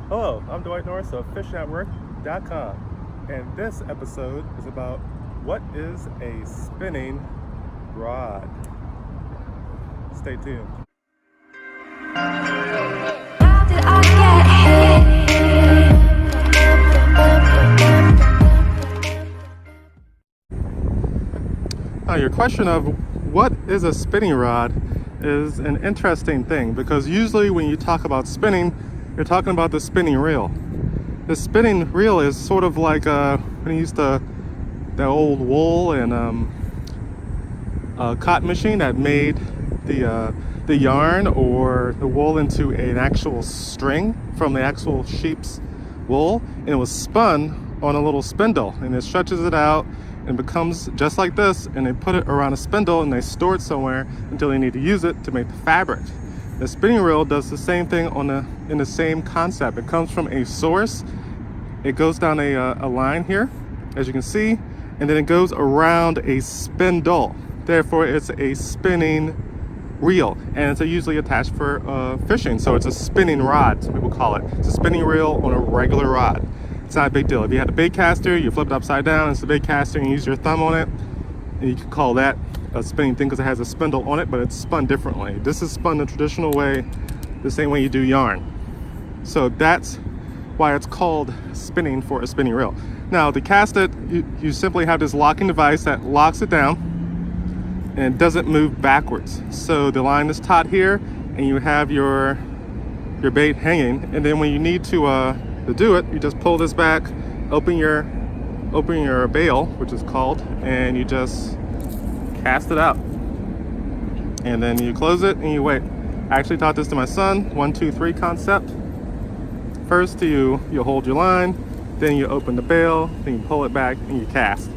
Hello, I'm Dwight Norris of fishnetwork.com, and this episode is about what is a spinning rod. Stay tuned. How did I get here? Now, your question of what is a spinning rod is an interesting thing, because usually when you talk about spinning, you're talking about the spinning reel. The spinning reel is sort of like when you used the old wool and cotton machine that made the yarn or the wool into an actual string from the actual sheep's wool, and it was spun on a little spindle, and it stretches it out and becomes just like this, and they put it around a spindle and they store it somewhere until they need to use it to make the fabric. The spinning reel does the same thing in the same concept. It comes from a source. It goes down a line here, as you can see, and then it goes around a spindle. Therefore, it's a spinning reel, and it's usually attached for fishing. So it's a spinning rod, some people call it. It's a spinning reel on a regular rod. It's not a big deal. If you had a baitcaster, you flip it upside down, it's a baitcaster, and you use your thumb on it, and you can call that a spinning thing because it has a spindle on it, but it's spun differently. This is spun the traditional way, the same way you do yarn. So that's why it's called spinning for a spinning reel. Now, to cast it, you simply have this locking device that locks it down and it doesn't move backwards. So the line is taut here, and you have your bait hanging, and then when you need to do it, you just pull this back, open your bail, which is called, and you just cast it out, and then you close it and you wait. I actually taught this to my son, 1, 2, 3 concept. First, you hold your line, then you open the bail, then you pull it back and you cast.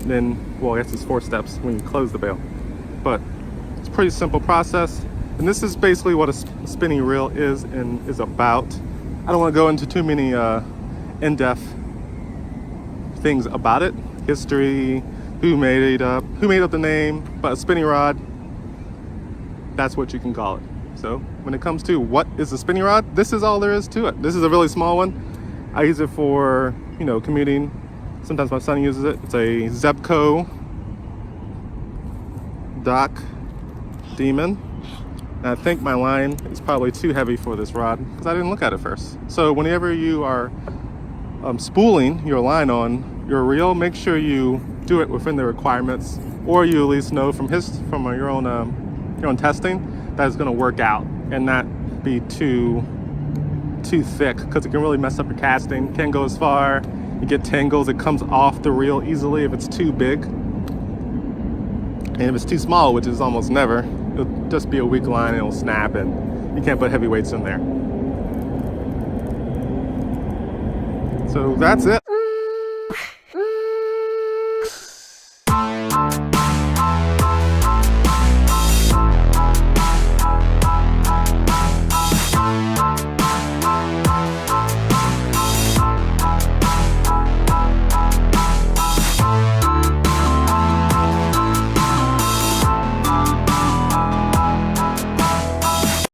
Then, well, I guess it's 4 steps when you close the bail, but it's a pretty simple process. And this is basically what a spinning reel is and is about. I don't want to go into too many in-depth things about it, history, who made up the name, but a spinning rod, that's what you can call it. So when it comes to what is a spinning rod, this is all there is to it. This is a really small one. I use it for, commuting. Sometimes my son uses it. It's a Zebco Dock Demon. And I think my line is probably too heavy for this rod because I didn't look at it first. So whenever you are spooling your line on your reel, make sure you do it within the requirements, or you at least know from your own testing that it's going to work out and not be too thick, because it can really mess up your casting. Can't go as far. You get tangles. It comes off the reel easily if it's too big, and if it's too small, which is almost never, it'll just be a weak line and it'll snap, and you can't put heavy weights in there. So that's it.